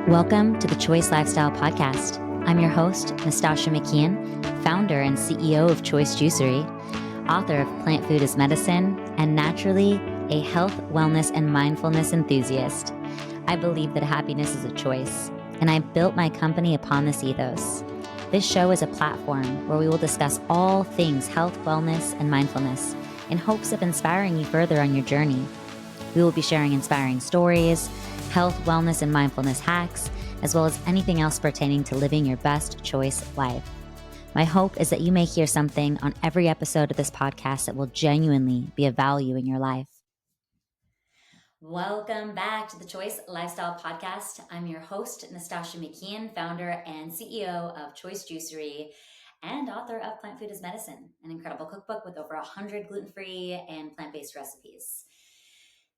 Welcome to the Choice Lifestyle Podcast. I'm your host, Nastasha McKeon, founder and CEO of Choice Juicery, author of Plant Food is Medicine, and naturally a health, wellness, and mindfulness enthusiast. I believe that happiness is a choice, and I built my company upon this ethos. This show is a platform where we will discuss all things health, wellness, and mindfulness in hopes of inspiring you further on your journey. We will be sharing inspiring stories, health, wellness, and mindfulness hacks, as well as anything else pertaining to living your best choice life. My hope is that you may hear something on every episode of this podcast that will genuinely be of value in your life. Welcome back to the Choice Lifestyle Podcast. I'm your host, Nastasha McKeon, founder and CEO of Choice Juicery and author of Plant Food is Medicine, an incredible cookbook with over 100 gluten-free and plant-based recipes.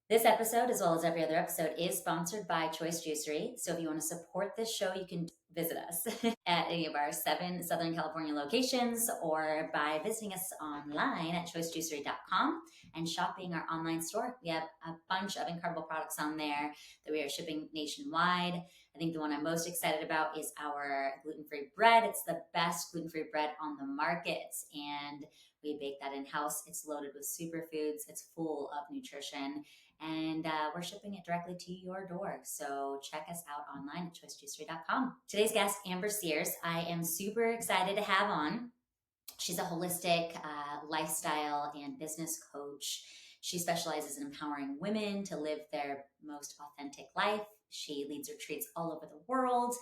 This episode, as well as every other episode, is sponsored by Choice Juicery. So if you want to support this show, you can visit us at any of our 7 Southern California locations or by visiting us online at choicejuicery.com and shopping our online store. We have a bunch of incredible products on there that we are shipping nationwide. I think the one I'm most excited about is our gluten-free bread. It's the best gluten-free bread on the market, and we bake that in-house. It's loaded with superfoods. It's full of nutrition. And we're shipping it directly to your door. So check us out online at choicejuicery.com. Today's guest, Amber Sears, I am super excited to have on. She's a holistic lifestyle and business coach. She specializes in empowering women to live their most authentic life. She leads retreats all over the world.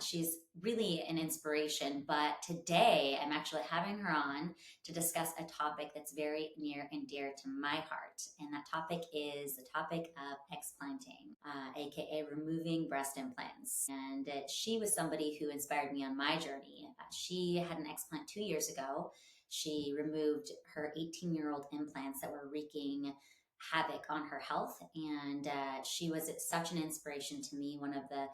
She's really an inspiration, but today I'm actually having her on to discuss a topic that's very near and dear to my heart. And that topic is the topic of explanting, aka removing breast implants. And she was somebody who inspired me on my journey. She had an explant 2 years ago. She removed her 18-year-old implants that were wreaking havoc on her health. And she was such an inspiration to me, one of the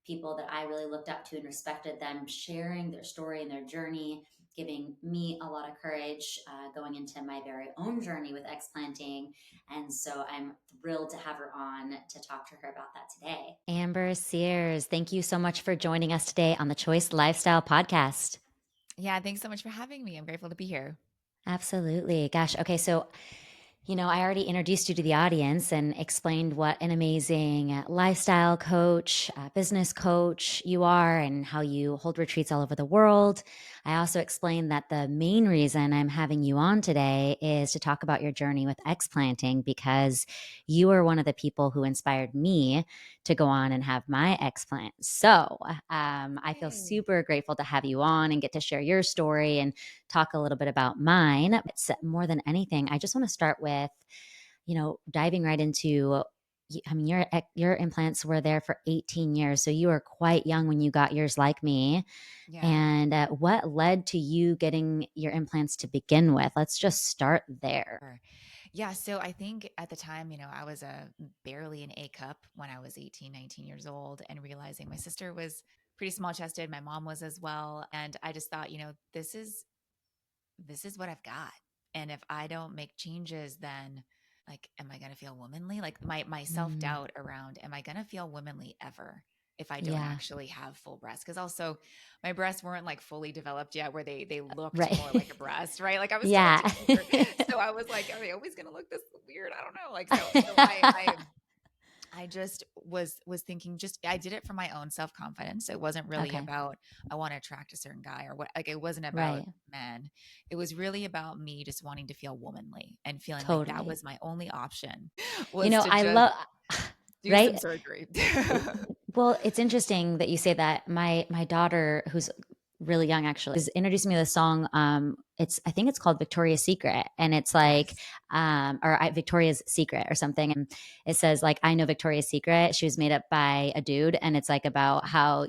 people that I really looked up to and respected them, sharing their story and their journey, giving me a lot of courage going into my very own journey with explanting. And so I'm thrilled to have her on to talk to her about that today. Amber Sears, thank you so much for joining us today on the Choice Lifestyle Podcast. Yeah, thanks so much for having me. I'm grateful to be here. Absolutely. Gosh. Okay. So, I already introduced you to the audience and explained what an amazing lifestyle coach, business coach you are and how you hold retreats all over the world. I also explained that the main reason I'm having you on today is to talk about your journey with explanting, because you are one of the people who inspired me to go on and have my explant. So I feel super grateful to have you on and get to share your story and talk a little bit about mine. It's more than anything, I just want to start with, diving right into, I mean, your implants were there for 18 years. So you were quite young when you got yours, like me. Yeah. And what led to you getting your implants to begin with? Let's just start there. Sure. Yeah. So I think at the time, I was barely an A cup when I was 18, 19 years old, and realizing my sister was pretty small chested. My mom was as well. And I just thought, this is what I've got. And if I don't make changes, then am I going to feel womanly? Like my self-doubt around, am I going to feel womanly ever if I don't actually have full breasts? Because also my breasts weren't fully developed yet, where they looked more like a breast, right? Like I was still a teenager. So I was like, are they always going to look this weird? I don't know. So I just was thinking, I did it for my own self-confidence. It wasn't really about, I want to attract a certain guy or what, it wasn't about men. It was really about me just wanting to feel womanly and feeling like that was my only option, was I love do some surgery. Well, it's interesting that you say that. My daughter, who's really young actually, is introducing me to the song. I think it's called Victoria's Secret, and it's like, Victoria's Secret or something. And it says I know Victoria's Secret. She was made up by a dude, and it's about how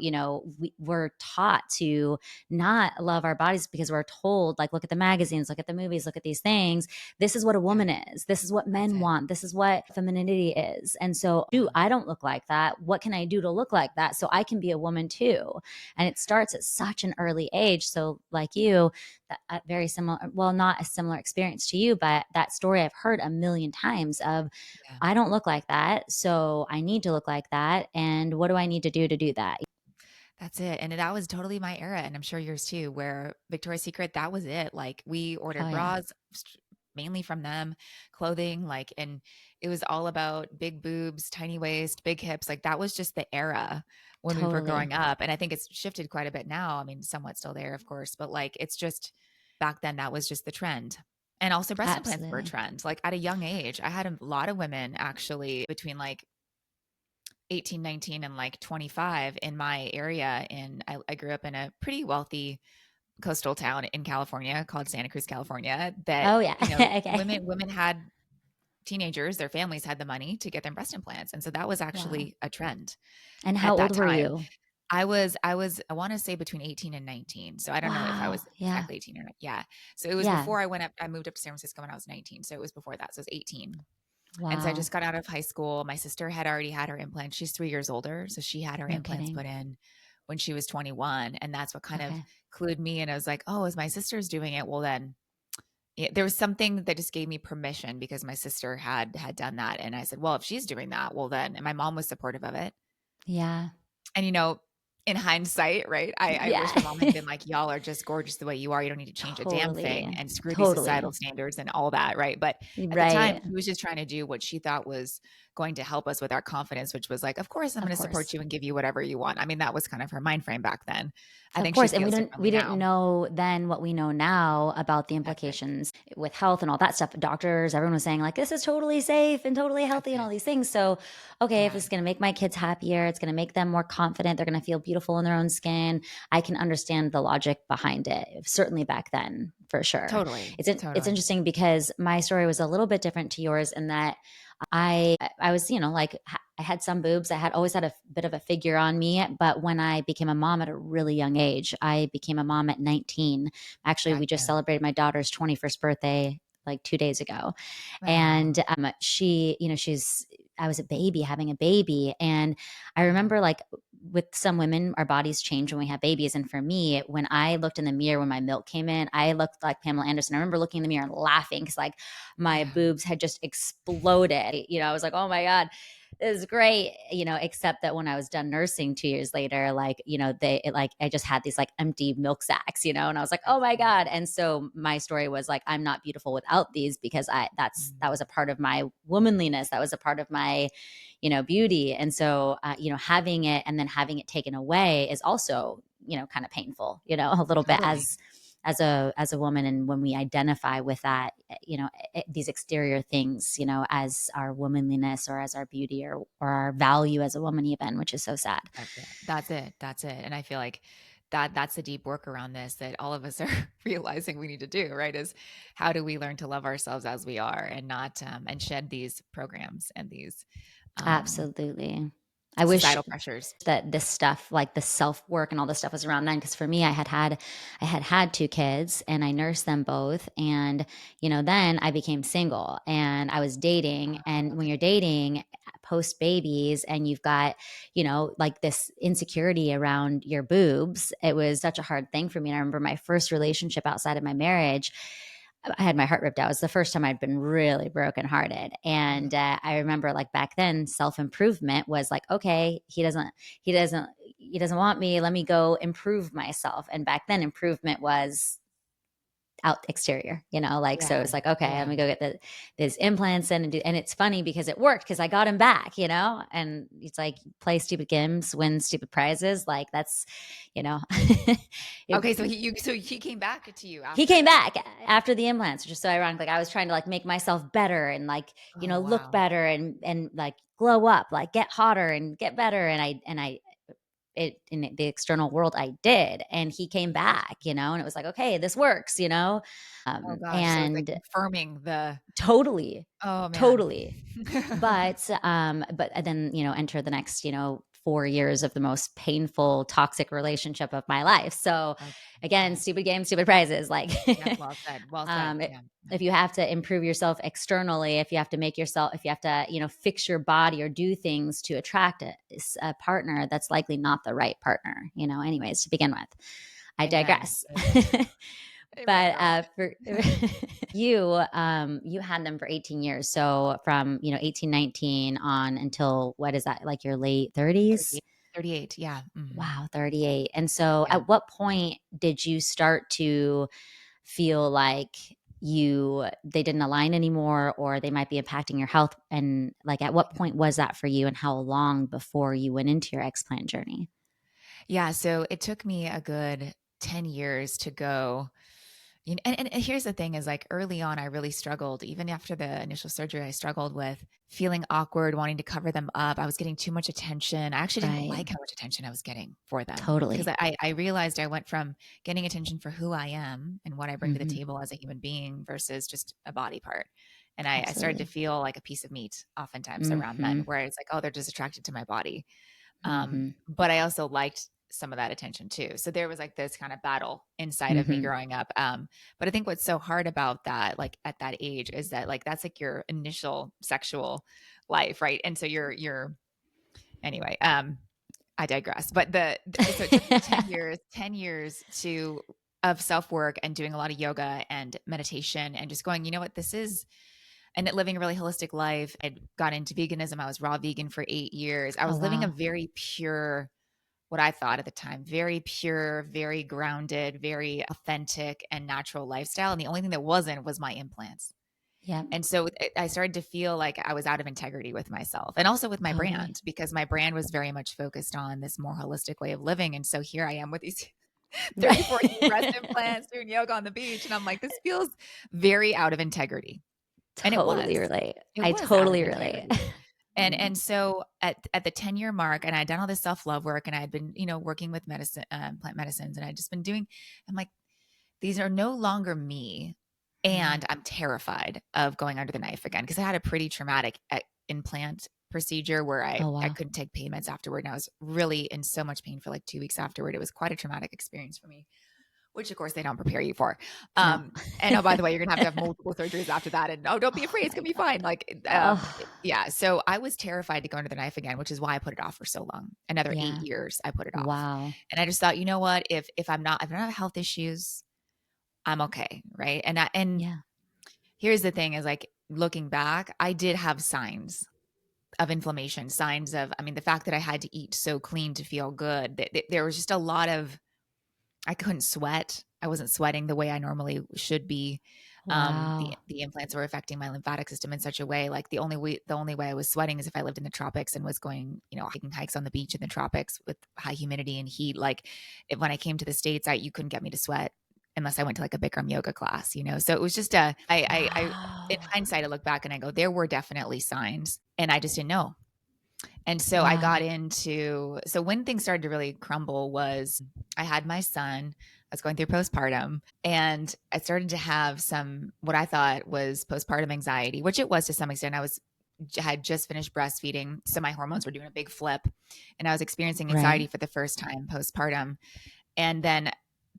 we're taught to not love our bodies because we're told look at the magazines, look at the movies, look at these things. This is what a woman is. This is what men want. This is what femininity is. And so, I don't look like that. What can I do to look like that so I can be a woman too? And it starts at such an early age. So like you, that at very very similar, well, not a similar experience to you, but that story I've heard a million times of, Yeah. I don't look like that, so I need to look like that. And what do I need to do that? That's it, and that was totally my era, and I'm sure yours too, where Victoria's Secret, that was it, like, we Oh ordered yeah, bras mainly from them, clothing, like, and it was all about big boobs, tiny waist, big hips, like, that was just the era when we were totally. growing up, and I think it's shifted quite a bit now, I mean, somewhat still there, of course, but, like, it's just back then, that was just the trend, and also breast implants were a Absolutely. trend, like, at a young age, I had a lot of women actually between, like, 18, 19, and like 25 in my area. And I grew up in a pretty wealthy coastal town in California called Santa Cruz, California, that, Oh yeah. you know, Okay. women had teenagers, their families had the money to get them breast implants. And so that was Wow. actually a trend And how at that old were time. you? I want to say between 18 and 19. So I don't know if I Wow. was Yeah. exactly 18 or not. Yeah. So it was Yeah. before I moved up to San Francisco when I was 19. So it was before that. So it was 18. And so I Wow. just got out of high school. My sister had already had her implant. She's 3 years older. So she had her No implants kidding. put in when she was 21. And that's what kind of Okay. clued me. And I was like, oh, as my sister's doing it, well, then there was something that just gave me permission because my sister had done that. And I said, well, if she's doing that, well, then, and my mom was supportive of it. Yeah. And, in hindsight, right, I Yeah. wish my mom had been like, y'all are just gorgeous the way you are. You don't need to change a damn Totally. thing and screw these Totally. societal standards and all that. Right. But at the time, Right. she was just trying to do what she thought was going to help us with our confidence, which was like, of course, I'm Of going to support course. you and give you whatever you want. I mean, that was kind of her mind frame back then. I Of think she course, and feels we differently didn't now. know then what we know now about the That's it. implications with health and all that stuff. Doctors, everyone was saying like this is totally safe and totally That's healthy and all it. these things. So, okay, if Yeah. it's going to make my kids happier, it's going to make them more confident, they're going to feel beautiful in their own skin. I can understand the logic behind it. Certainly back then, for sure. Totally. It's Totally. interesting because my story was a little bit different to yours in that I was, like I had some boobs. I had always had a bit of a figure on me, but when I became a mom at a really young age, I became a mom at 19. Actually, we just Gotcha. celebrated my daughter's 21st birthday like 2 days ago. Oh, And I was a baby having a baby. And I yeah. remember like with some women, our bodies change when we have babies. And for me, when I looked in the mirror when my milk came in, I looked like Pamela Anderson. I remember looking in the mirror and laughing because like my Yeah. boobs had just exploded. I was like, oh my God, this is great. Except that when I was done nursing 2 years later, like, I just had these like empty milk sacks, and I was like, I oh my see. God. And so my story was like, I'm not beautiful without these because that Mm. was a part of my womanliness. That was a part of my, beauty. And so, having it and then having it taken away is also, kind of painful, a little bit Totally. as a woman. And when we identify with that, these exterior things, as our womanliness or as our beauty or our value as a woman, even, which is so sad. That's it. That's it. That's it. And I feel like that's the deep work around this that all of us are realizing we need to do, right? Is how do we learn to love ourselves as we are and not and shed these programs and these um Absolutely. I wish societal pressures. that this stuff, like the self work and all this stuff, was around then. Because for me, I had two kids, and I nursed them both. And then I became single, and I was dating. Oh, And when okay. you're dating post babies, and you've got like this insecurity around your boobs, it was such a hard thing for me. And I remember my first relationship outside of my marriage. I had my heart ripped out. It was the first time I'd been really brokenhearted. And Okay. I remember like back then, self-improvement was like, okay, he doesn't, he doesn't want me. Let me go improve myself. And back then improvement was out exterior, like, so Yeah. it's like, okay, let Yeah. me go get these implants in and it's funny because it worked because I got him back, and it's like play stupid games, win stupid prizes. Like that's, you know, it, Okay. So he came back to you he came after. back after the implants, which is so ironic. Like I was trying to like make myself better and like, Oh, look wow. better and like glow up, like get hotter and get better. And I it in the external world I did. And he came back, and it was like, okay, this works. Oh gosh. So it's like And confirming the totally, oh man. totally. But then, enter the next, 4 years of the most painful, toxic relationship of my life. So Okay. again, Yeah. stupid games, stupid prizes. Like, Yeah. Well said. Well said. um, it, Yeah. Yeah. if you have to improve yourself externally, if you have to if you have to, fix your body or do things to attract a partner, that's likely not the right partner, anyways, to begin with. I Amen. digress. Amen. Amen, But, girl. for you had them for 18 years, so from, 18, 19 on until what is that, like, your late 30s? 38, 38, yeah, mhm, Wow, 38, and so yeah. at what point did you start to feel like they didn't align anymore or they might be impacting your health, and, like, at what point was that for you, and how long before you went into your explant journey? Yeah, so it took me a good 10 years to go. And here's the thing is like early on, I really struggled. Even after the initial surgery, I struggled with feeling awkward, wanting to cover them up. I was getting too much attention. I actually didn't Right. like how much attention I was getting for them because Totally. I realized I went from getting attention for who I am and what I bring to the Mhm. table as a human being versus just a body part. And I started to Absolutely. feel like a piece of meat oftentimes around men Mhm. where it's like, oh, they're just attracted to my body. Mhm. But I also liked some of that attention too. So there was like this kind of battle inside of me Mhm. growing up. But I think what's so hard about that, like at that age, is that like that's like your initial sexual life, right? And so you're anyway. I digress. But so it took me 10 years to of self work and doing a lot of yoga and meditation and just going, you know what, this is and living a really holistic life. I got into veganism. I was raw vegan for 8 years. I Oh, was living a wow. very pure, what I thought at the time, very pure, very grounded, very authentic and natural lifestyle. And the only thing that wasn't was my implants. Yep. And so I started to feel like I was out of integrity with myself and also with my Totally. brand because my brand was very much focused on this more holistic way of living. And so here I am with these Right. 30, 40 breast implants doing yoga on the beach. And I'm like, this feels very out of integrity. And it Totally was. relate. It I was out of totally relate. integrity. And Mhm. and so at the 10-year mark, and I had done all this self-love work, and I had been, working with medicine, plant medicines, and I'd just been doing, I'm like, these are no longer me. Mhm. And I'm terrified of going under the knife again because I had a pretty traumatic implant procedure where I, Oh, I wow. couldn't take pain meds afterward. And I was really in so much pain for like 2 weeks afterward. It was quite a traumatic experience for me, which of course they don't prepare you for. No. And oh, by the way, you're gonna have to have multiple surgeries after that. And oh, don't be Oh afraid, it's my gonna be god. fine. Oh, Yeah. So I was terrified to go under the knife again, which is why I put it off for so long. Another eight yeah. years, I put it off, Wow. and I just thought, you know what? If I don't have health issues, I'm okay, right? And Yeah. here's the thing: is like looking back, I did have signs of inflammation, signs of, I mean, the fact that I had to eat so clean to feel good. There was just a lot of I couldn't sweat. I wasn't sweating the way I normally should be. The Wow. the implants were affecting my lymphatic system in such a way. Like the only way I was sweating is if I lived in the tropics and was going, hiking hikes on the beach in the tropics with high humidity and heat. Like when I came to the States, you couldn't get me to sweat unless I went to like a Bikram yoga class. So it was just in Wow. hindsight, I look back and I go, there were definitely signs and I just didn't know. And so I got Wow. into so when things started to really crumble was I had my son, I was going through postpartum, and I started to have some what I thought was postpartum anxiety, which it was to some extent. Had just finished breastfeeding, so my hormones were doing a big flip, and I was experiencing Right. anxiety for the first time postpartum. And then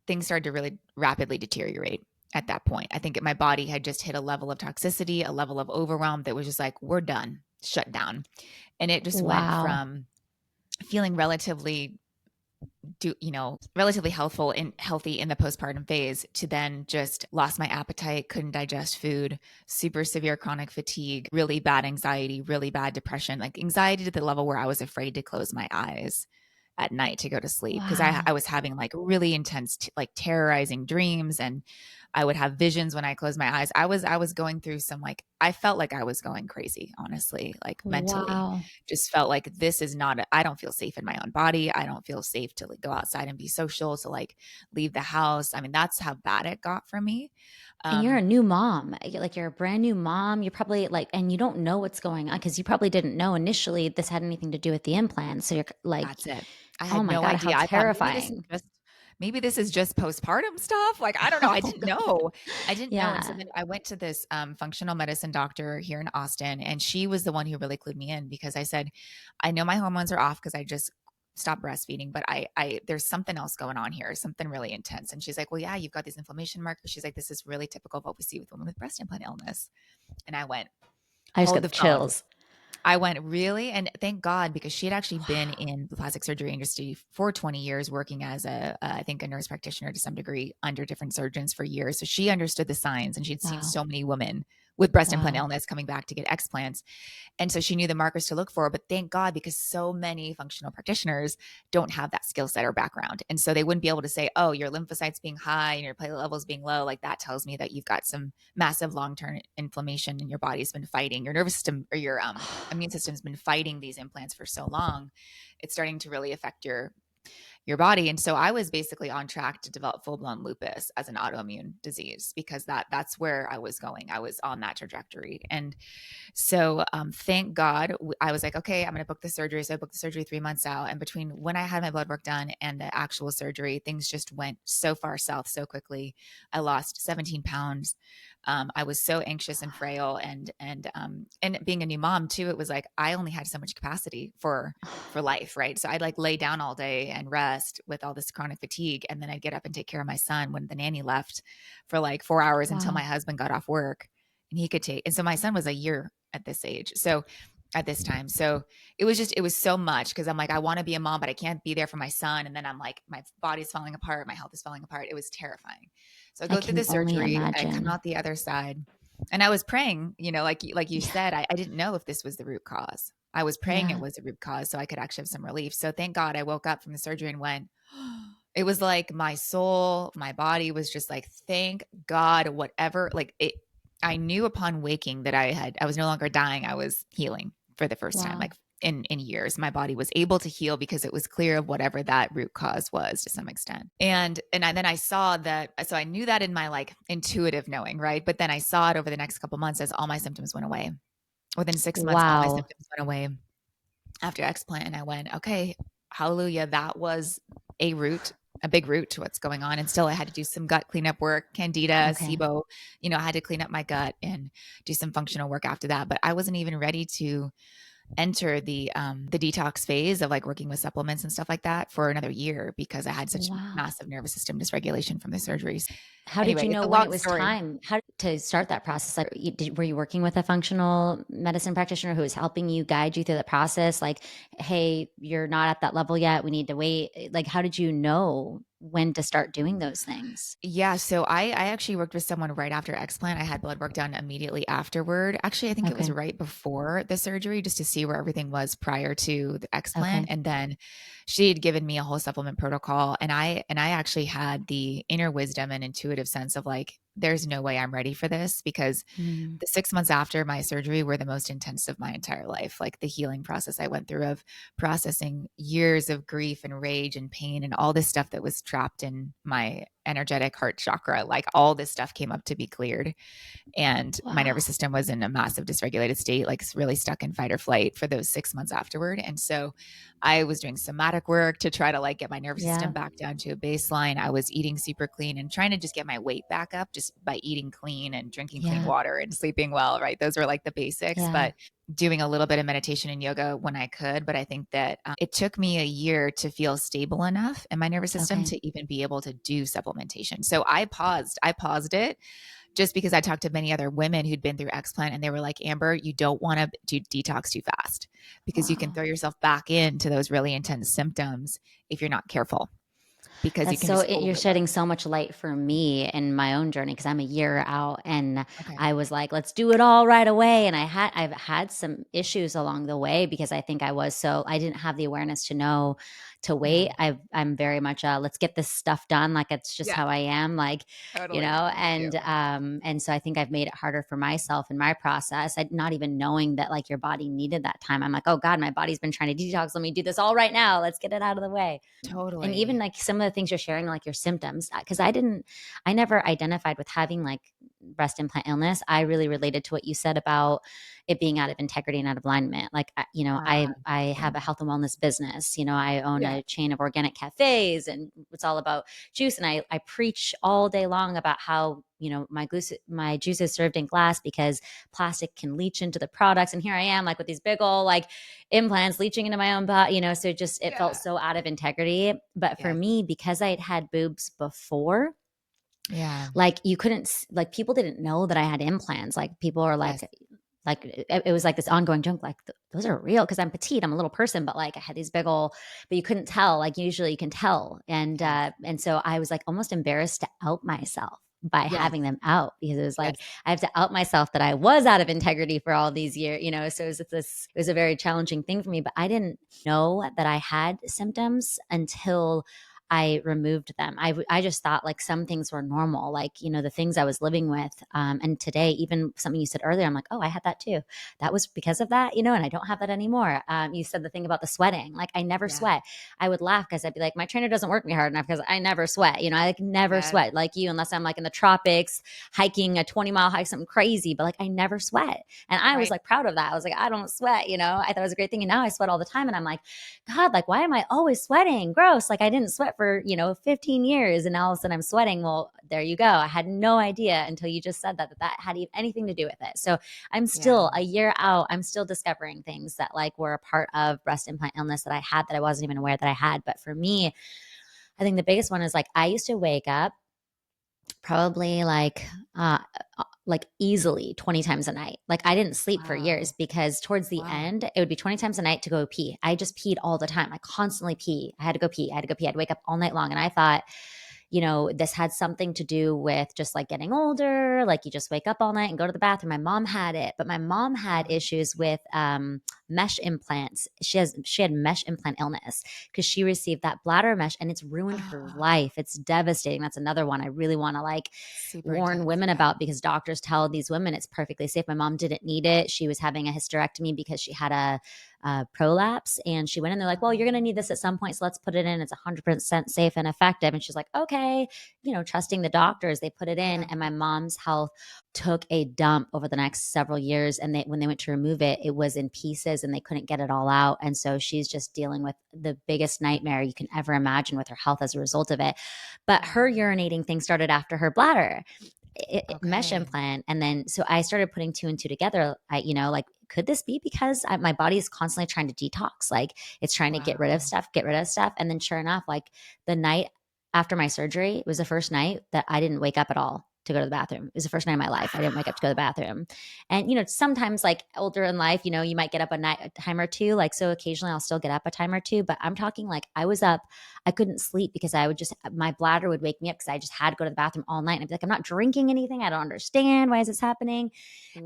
things started to really rapidly deteriorate at that point. I think my body had just hit a level of toxicity, a level of overwhelm that was just like, we're done, shut down. And it just went Wow. from feeling relatively healthy in the postpartum phase to then just lost my appetite, couldn't digest food, super severe chronic fatigue, really bad anxiety, really bad depression, like anxiety to the level where I was afraid to close my eyes at night to go to sleep because I, Wow. I was having like really intense, like terrorizing dreams. And I would have visions when I closed my eyes. I was going through some like, I felt like I was going crazy, honestly, like mentally. Wow. Just felt like this is not, I don't feel safe in my own body. I don't feel safe to like go outside and be social, to like leave the house. I mean, that's how bad it got for me. And you're a Um, new mom. You're a brand new mom. You're probably like, and you don't know what's going on because you probably didn't know initially this had anything to do with the implant. So you're like, That's it. I oh had my no God, how idea. I thought terrifying. maybe this is just postpartum stuff. Like, I don't know. I Oh didn't God. know. I didn't know. And so Yeah. then I went to this functional medicine doctor here in Austin, and she was the one who really clued me in because I said, I know my hormones are off because I just stopped breastfeeding, but there's something else going on here, something really intense. And she's like, well, yeah, you've got these inflammation markers. She's like, this is really typical of what we see with women with breast implant illness. And I went, I just hold got the the phone. chills. I went, really? And thank God, because she had actually been in the plastic surgery industry for 20 years, working as I think a nurse practitioner to some degree under different surgeons for years. So she understood the signs, and she'd seen Wow. so many women with breast implant Wow. illness coming back to get explants. And so she knew the markers to look for, but thank God, because so many functional practitioners don't have that skill set or background. And so they wouldn't be able to say, oh, your lymphocytes being high and your platelet levels being low, like that tells me that you've got some massive long-term inflammation and your body's been fighting, your nervous system or your immune system's been fighting these implants for so long. It's starting to really affect your body. And so I was basically on track to develop full-blown lupus as an autoimmune disease, because that's where I was going. I was on that trajectory. And so thank God, I was like, okay, I'm going to book the surgery. So I booked the surgery 3 months out. And between when I had my blood work done and the actual surgery, things just went so far south so quickly. I lost 17 pounds. I was so anxious and frail, and being a new mom too, it was like I only had so much capacity for life, right? So I'd like lay down all day and rest with all this chronic fatigue, and then I'd get up and take care of my son when the nanny left for like 4 hours until my Wow. husband got off work, and he could take. And so my son was a year at this age, so at this time, so it was so much, because I'm like, I want to be a mom, but I can't be there for my son, and then I'm like, my body's falling apart, my health is falling apart. It was terrifying. So I I go through can the only surgery, I come imagine. out the other side, and I was praying, like you Yeah. said, I didn't know if this was the root cause. I was praying it Yeah. was the root cause so I could actually have some relief. So thank God I woke up from the surgery and went, it was like my soul, my body was just like, thank God, whatever. Like it, I knew upon waking that I was no longer dying. I was healing for the first time, Wow. like in years. My body was able to heal because it was clear of whatever that root cause was to some extent. Then I saw that, so I knew that in my like intuitive knowing, right? But then I saw it over the next couple months as all my symptoms went away. Within 6 months, all my Wow. symptoms went away after explant. And I went, okay, hallelujah. That was a root, a big root to what's going on. And still I had to do some gut cleanup work, candida, Okay. SIBO, I had to clean up my gut and do some functional work after that. But I wasn't even ready to enter the detox phase of like working with supplements and stuff like that for another year, because I had such Wow. massive nervous system dysregulation from the surgeries. How did Anyway, you it's know a when long it was story. time to start that process? Like, were you working with a functional medicine practitioner who was helping you guide you through the process? Like, hey, you're not at that level yet. We need to wait. Like, how did you know when to start doing those things? Yeah, so I actually worked with someone right after explant. I had blood work done immediately afterward. Actually, I think it was Okay. right before the surgery, just to see where everything was prior to the explant. Okay. And then she had given me a whole supplement protocol, and I actually had the inner wisdom and intuitive sense of like, there's no way I'm ready for this, because Mm. the 6 months after my surgery were the most intense of my entire life. Like the healing process I went through of processing years of grief and rage and pain and all this stuff that was trapped in my energetic heart chakra, like all this stuff came up to be cleared. And my nervous Wow. system was in a massive dysregulated state, like really stuck in fight or flight for those 6 months afterward. And so I was doing somatic work to try to like get my nervous system Yeah. back down to a baseline. I was eating super clean and trying to just get my weight back up just by eating clean and drinking clean Yeah. water and sleeping well, right? Those were like the basics, Yeah. but doing a little bit of meditation and yoga when I could. But I think that it took me a year to feel stable enough in my nervous system Okay. to even be able to do supplementation. So I paused it just because I talked to many other women who'd been through explant, and they were like, Amber, you don't want to do detox too fast, because you can Wow. throw yourself back into those really intense symptoms if you're not careful, because you That's can just you're overload. shedding so much light for me in my own journey because I'm a year out and Okay. I was like, let's do it all right away. And I've had some issues along the way because I think I didn't have the awareness to know to Yeah. wait. I'm very much let's get this stuff done. Like it's just Yeah. how I am. Like, Totally. Me too. and so I think I've made it harder for myself in my process. I not even knowing that like your body needed that time. I'm like, oh God, my body's been trying to detox. Let me do this all right now. Let's get it out of the way. And even Totally. like some of the things you're sharing, like your symptoms, because I never identified with having like breast implant illness. I really related to what you said about it being out of integrity and out of alignment. Like, I Yeah. have a health and wellness business. I own Yeah. a chain of organic cafes and it's all about juice. And I preach all day long about how, my juice is served in glass because plastic can leach into the products. And here I am like with these big old like implants leaching into my own body, so it felt Yeah. so out of integrity. But for Yes. me, because I had boobs before, Yeah. like you couldn't, like people didn't know that I had implants. Like people are Yes. like, like it was like this ongoing joke, like those are real because I'm petite, I'm a little person, but like I had these big old, but you couldn't tell. Like usually you can tell, Yes. and so I was like almost embarrassed to out myself by Yes. having them out because it was like Yes. I have to out myself that I was out of integrity for all these years, So it was a very challenging thing for me, but I didn't know that I had symptoms until I removed them. I just thought like some things were normal, like, the things I was living with. And today, even something you said earlier, I'm like, oh, I had that too. That was because of that, and I don't have that anymore. You said the thing about the sweating. Like I never Yeah. sweat. I would laugh because I'd be like, my trainer doesn't work me hard enough because I never sweat. I like never Yes. sweat like you, unless I'm like in the tropics, hiking a 20-mile hike, something crazy, but like I never sweat. And I was Right. like proud of that. I was like, I don't sweat, I thought it was a great thing. And now I sweat all the time. And I'm like, God, like, why am I always sweating? Gross. Like, I didn't sweat for, 15 years and now all of a sudden I'm sweating. Well, there you go. I had no idea until you just said that had anything to do with it. So I'm Yeah. still a year out. I'm still discovering things that like were a part of breast implant illness that I had that I wasn't even aware that I had. But for me, I think the biggest one is like I used to wake up probably like easily 20 times a night. Like I didn't sleep for years Wow. because towards the Wow. end, it would be 20 times a night to go pee. I just peed all the time. I constantly pee. I had to go pee. I had to go pee. I'd wake up all night long. And I thought, this had something to do with just like getting older. Like you just wake up all night and go to the bathroom. My mom had it, but my mom had Wow. issues with mesh implants. She had mesh implant illness because she received that bladder mesh and it's ruined her Oh, life. It's devastating. That's another one I really want to like super warn intense. women Yeah. about because doctors tell these women it's perfectly safe. My mom didn't need it. She was having a hysterectomy because she had a prolapse and she went in. They're like, well, you're going to need this at some point. So let's put it in. It's 100% safe and effective. And she's like, okay, trusting the doctors, they put it in. Yeah. And my mom's health took a dump over the next several years. And when they went to remove it, it was in pieces and they couldn't get it all out. And so she's just dealing with the biggest nightmare you can ever imagine with her health as a result of it. But Yeah. her urinating thing started after her bladder mesh Okay. implant. And then, so I started putting two and two together. Like, could this be because my body is constantly trying to detox? Like it's trying to get rid of Wow. stuff, get rid of stuff. And then sure enough, like the night after my surgery, it was the first night that I didn't wake up at all to go to the bathroom. It was the first night of my life. I didn't wake up to go to the bathroom. And, sometimes like older in life, you might get up a time or two. Like, so occasionally I'll still get up a time or two, but I'm talking like I was up, I couldn't sleep because my bladder would wake me up because I just had to go to the bathroom all night. And I'd be like, I'm not drinking anything. I don't understand. Why is this happening?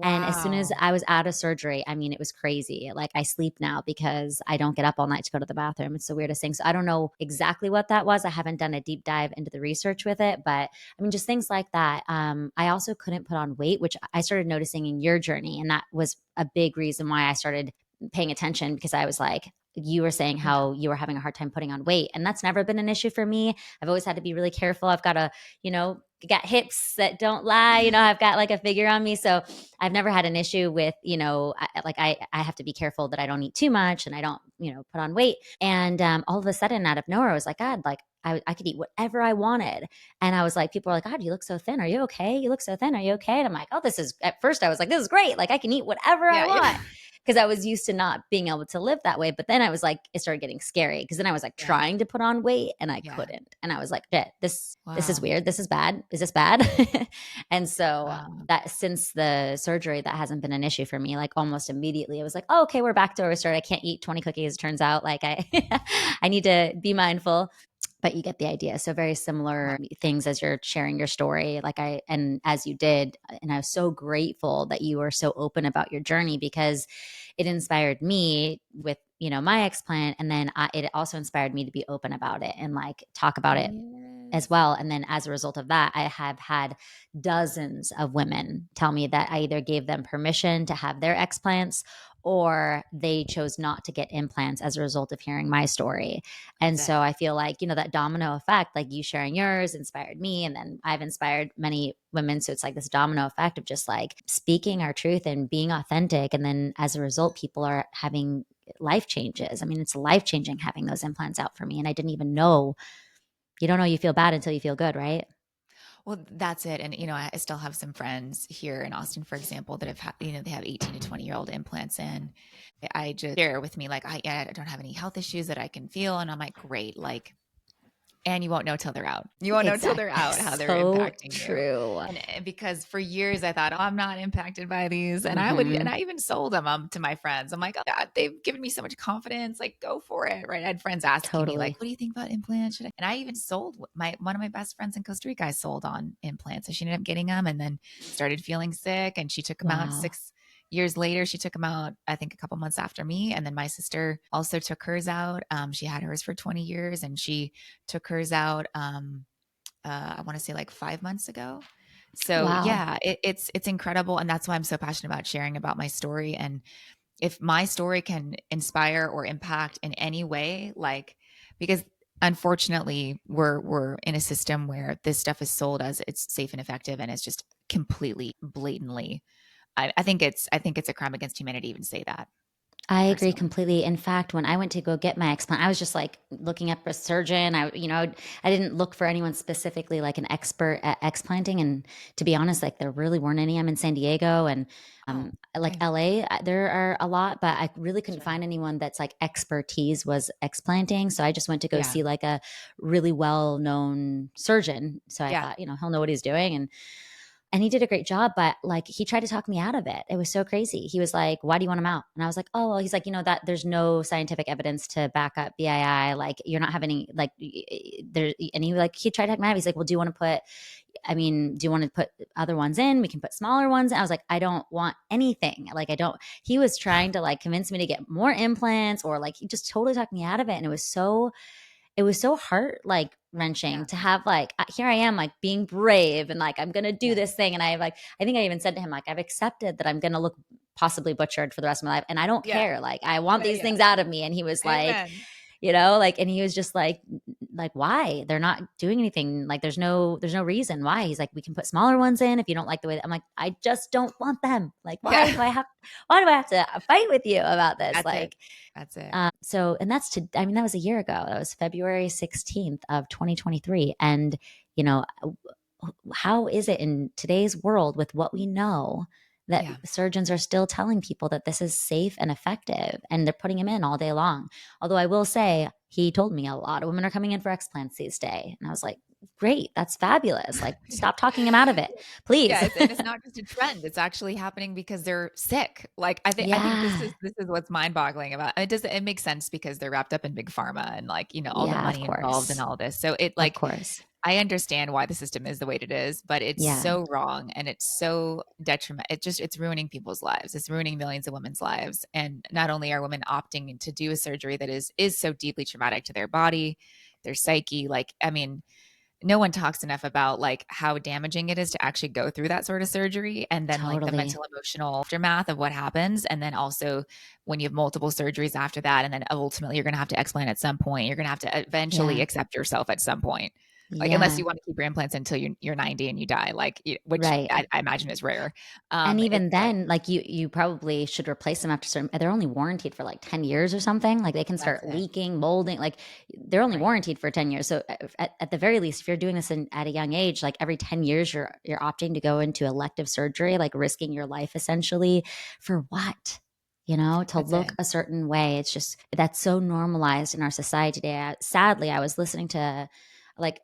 And as soon as Wow. I was out of surgery, I mean, it was crazy. Like I sleep now because I don't get up all night to go to the bathroom. It's the weirdest thing. So I don't know exactly what that was. I haven't done a deep dive into the research with it, but I mean, just things like that. I also couldn't put on weight, which I started noticing in your journey. And that was a big reason why I started paying attention because I was like, you were saying Yeah. how you were having a hard time putting on weight. And that's never been an issue for me. I've always had to be really careful. I've got got hips that don't lie. I've got like a figure on me. So I've never had an issue with, I have to be careful that I don't eat too much and I don't, put on weight. And all of a sudden out of nowhere, I was like, God, like I could eat whatever I wanted. And I was like, people are like, God, you look so thin. Are you okay? You look so thin. Are you okay? And I'm like, oh, at first I was like, this is great. Like I can eat whatever I Yeah. Yeah. want because I was used to not being able to live that way. But then I was like, it started getting scary because then I was like Yeah. trying to put on weight and I Yeah. couldn't. And I was like, shit, this is Wow. weird. This is bad. Is this bad? And so Wow. that since the surgery, that hasn't been an issue for me. Like almost immediately, I was like, oh, okay, we're back to where we started. I can't eat 20 cookies. Turns out, like I need to be mindful. But you get the idea. So very similar things as you're sharing your story, and as you did, and I was so grateful that you were so open about your journey because it inspired me with my explant, and then it also inspired me to be open about it and like talk about it as Yes. well. And then as a result of that, I have had dozens of women tell me that I either gave them permission to have their explants or they chose not to get implants as a result of hearing my story. And That's it. so I feel like, that domino effect, like you sharing yours inspired me. And then I've inspired many women. So it's like this domino effect of just like speaking our truth and being authentic. And then as a result, people are having life changes. I mean, it's life changing having those implants out for me. And I didn't even know. You don't know you feel bad until you feel good, right? Well, that's it. And, I still have some friends here in Austin, for example, that they have 18 to 20-year-old implants in. I just share with me, like, I don't have any health issues that I can feel. And I'm like, great. Like, and you won't know till they're out. You won't know till they're Exactly. out how they're So impacting you. true. And because for years I thought, oh, I'm not impacted by these. And Hmm. I even sold them to my friends. I'm like, oh, God, they've given me so much confidence. Like, go for it. Right. I had friends asking me, like, Totally. what do you think about implants? And I even sold one of my best friends in Costa Rica. I sold on implants. So she ended up getting them and then started feeling sick. And she took them out Wow. 6 years later. She took them out, I think, a couple months after me. And then my sister also took hers out. She had hers for 20 years and she took hers out. I want to say like 5 months ago. So Wow. yeah, it's incredible, and that's why I'm so passionate about sharing about my story. And if my story can inspire or impact in any way, like because unfortunately we're in a system where this stuff is sold as it's safe and effective, and it's just completely blatantly. I think it's a crime against humanity to even say that I agree personally. completely. In fact, when I went to go get my explant, I was just like looking up a surgeon. I didn't look for anyone specifically like an expert at explanting. And to be honest, like there really weren't any. I'm in San Diego and Oh, like okay, LA, there are a lot, but I really couldn't sure, find anyone that's like expertise was explanting. So I just went to go yeah, see like a really well known surgeon. So I yeah, thought, he'll know what he's doing. And he did a great job, but like he tried to talk me out of it. It was so crazy. He was like, "Why do you want him out?" And I was like, "Oh, well," he's like, that there's no scientific evidence to back up BII. Like you're not having any like there." And he tried to talk me out. He's like, "Well, do you want to put? I mean, do you want to put other ones in? We can put smaller ones." And I was like, "I don't want anything. Like I don't." He was trying to like convince me to get more implants, or like he just totally talked me out of it, and it was so heart like yeah, wrenching to have like here I am like being brave and like I'm gonna do yeah, this thing, and I think I even said to him like I've accepted that I'm gonna look possibly butchered for the rest of my life and I don't yeah, care, like I want yeah, these yeah. things out of me. And he was like, Amen. like, and he was just like why they're not doing anything, like there's no reason why. He's like, we can put smaller ones in if you don't like the way that. I'm like, I just don't want them, like Yeah, why do I have to fight with you about this, that's it. like. That's it. So, and I mean, that was a year ago. That was February 16th of 2023. And, you know, how is it in today's world with what we know that Yeah. surgeons are still telling people that this is safe and effective and they're putting them in all day long? Although I will say, he told me a lot of women are coming in for explants these days. And I was like, great, that's fabulous. Like, stop talking him out of it, please. Yeah, it's not just a trend. It's actually happening because they're sick. Like I think Yeah. this is what's mind-boggling about it makes sense because they're wrapped up in big pharma and like, all the Yeah, of money involved and course. all this. So it Of like course. I understand why the system is the way it is, but it's Yeah, so wrong and it's so detriment. It's ruining people's lives. It's ruining millions of women's lives. And not only are women opting to do a surgery that is so deeply traumatic to their body, their psyche, like I mean, no one talks enough about like how damaging it is to actually go through that sort of surgery and then like the totally. mental emotional aftermath of what happens and then also when you have multiple surgeries after that and then ultimately you're going to have to explant at some point, you're going to have to eventually Yeah. accept yourself at some point, like unless Yeah. you want to keep your implants until you're 90 and you die, like which Right. I imagine is rare. And It's even like then, like you probably should replace them after certain, they're only warranted for like 10 years or something. Like they can that's start it, leaking, molding, like they're only right, warranted for 10 years. So at the very least, if you're doing this at a young age, like every 10 years you're opting to go into elective surgery, like risking your life essentially for what? To that's look it, a certain way. It's just that's so normalized in our society today. Sadly, I was listening to like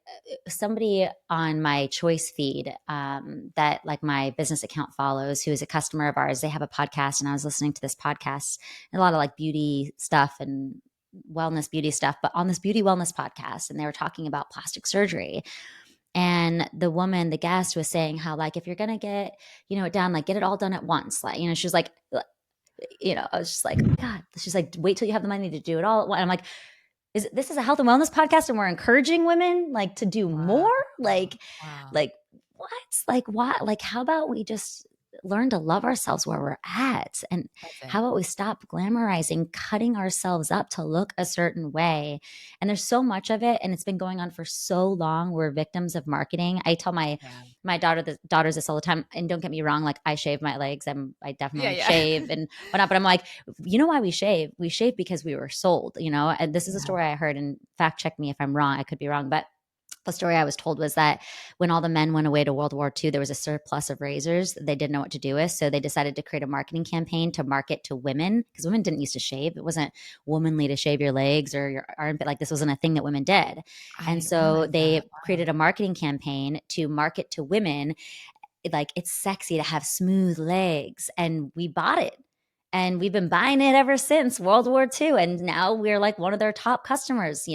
somebody on my choice feed that like my business account follows, who is a customer of ours. They have a podcast, and I was listening to this podcast and a lot of like beauty stuff and wellness beauty stuff, but on this beauty wellness podcast, and they were talking about plastic surgery. And the woman, the guest, was saying how like if you're gonna get it done, like get it all done at once. Like she was like, I was just like, oh my God. She's like, wait till you have the money to do it all. And I'm like, this is a health and wellness podcast and we're encouraging women like to do wow, more, wow, like what, like what, like how about we just learn to love ourselves where we're at, and that's how it, about we stop glamorizing cutting ourselves up to look a certain way. And there's so much of it, and it's been going on for so long. We're victims of marketing. I tell yeah, my daughters this all the time, and don't get me wrong, like I shave my legs, I yeah, definitely yeah, shave and whatnot, but I'm like, you know why we shave because we were sold, and this is a yeah, story I heard, and fact check me if I'm wrong, I could be wrong, but the story I was told was that when all the men went away to World War II, there was a surplus of razors that they didn't know what to do with. So they decided to create a marketing campaign to market to women, because women didn't used to shave. It wasn't womanly to shave your legs or your armpit. Like, this wasn't a thing that women did. I And didn't so realize that. they Wow. created a marketing campaign to market to women, like, it's sexy to have smooth legs, and we bought it, and we've been buying it ever since World War II, and now we're like one of their top customers,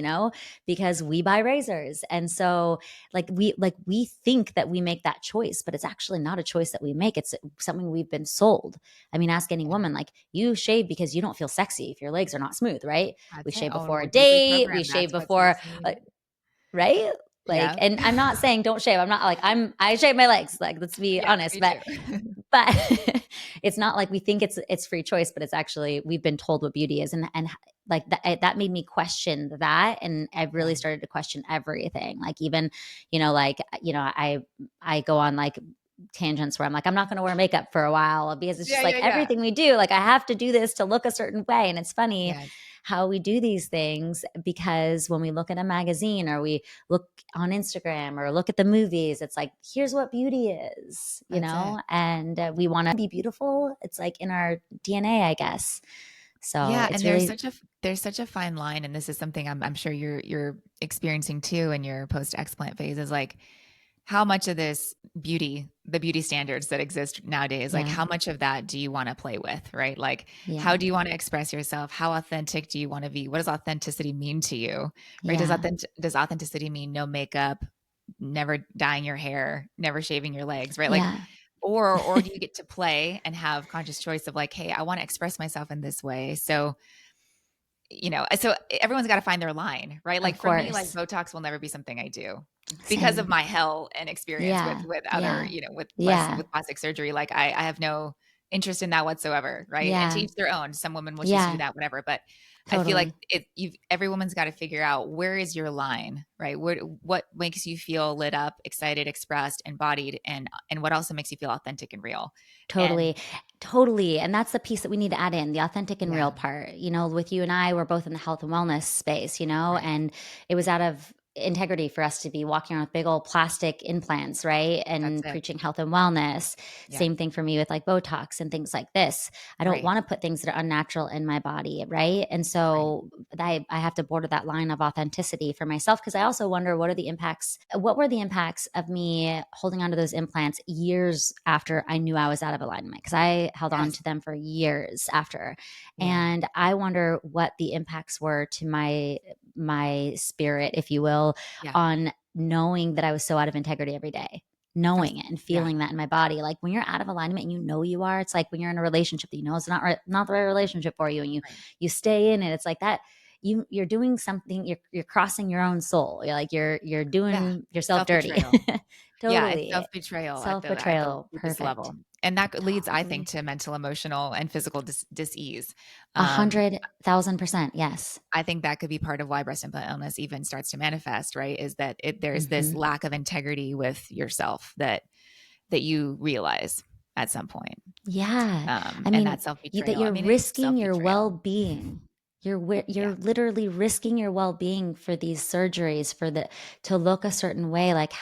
because we buy razors. And so, like we think that we make that choice, but it's actually not a choice that we make. It's something we've been sold. I mean, ask any Yeah, woman, like, you shave because you don't feel sexy if your legs are not smooth, right? We that's it. shave Oh, and before we're a deeply date, we programmed. shave That's what's before, sexy. right? Like, Yeah. and I'm not saying don't shave. I'm not like, I shave my legs. Like, let's be Yeah, honest. me But too. but it's not like we think it's free choice, but it's actually, we've been told what beauty is. And like that made me question that, and I've Yeah. really started to question everything. Like, even, I go on like tangents where I'm like, I'm not going to wear makeup for a while, because it's just Yeah, like yeah, yeah. everything we do, like, I have to do this to look a certain way. And it's funny Yes, how we do these things, because when we look at a magazine, or we look on Instagram, or look at the movies, it's like, here's what beauty is, that's it. and we want to be beautiful. It's like in our DNA, I guess. So Yeah, it's and really, there's such a fine line, and this is something I'm sure you're experiencing too in your post explant phase, is like how much of this beauty, the beauty standards that exist nowadays, like yeah, how much of that do you want to play with, right? Like how yeah, do you want to express yourself? How authentic do you want to be? What does authenticity mean to you? Right? yeah, Does authenticity mean no makeup, never dyeing your hair, never shaving your legs, right? Like yeah, or do you get to play and have conscious choice of like, hey, I want to express myself in this way. So everyone's got to find their line, right? of Like for me, like course. Botox will never be something I do because of Same. my hell and experience with Yeah, with other, yeah, with yeah, plastic surgery. Like I have no interest in that whatsoever, right? And to yeah, each their own. Some women will choose to do yeah, that, whatever. But I feel like totally, every woman's got to figure out where is your line, right? What makes you feel lit up, excited, expressed, embodied, and what also makes you feel authentic and real. And totally, totally. And that's the piece that we need to add in, the authentic and real yeah, part. With you and I, we're both in the health and wellness space, right. and it was out of integrity for us to be walking around with big old plastic implants, right? That's And it. preaching health and wellness. Yeah, Same thing for me with like Botox and things like this. I don't right, want to put things that are unnatural in my body, right? And right. so I have to border that line of authenticity for myself, because I also wonder, what were the impacts of me holding onto those implants years after I knew I was out of alignment, because I held on Yes. to them for years after. Yeah. And I wonder what the impacts were to my spirit, if you will, Yeah. on knowing that I was so out of integrity every day, knowing it and Yeah. feeling that in my body. Like, when you're out of alignment and you know you are, it's like when you're in a relationship that you know it's not the right relationship for you, and you Right. you stay in it. It's like that. You're doing something. You're crossing your own soul. You're Yeah. doing yourself dirty. Self-betrayal. Yeah, it's Totally. self-betrayal at Self the betrayal. deepest Perfect. level. And that leads, I think, Totally. to mental, emotional, and physical dis-ease. A Um, 100,000%. Yes. I think that could be part of why breast implant illness even starts to manifest, right? Is that there's this Hmm. lack of integrity with yourself that you realize at some point. Yeah. I And mean, that that self-betrayal. I you're mean, it is risking your self-betrayal. well-being. You're Yeah. literally risking your well-being for these surgeries, to look a certain way, like,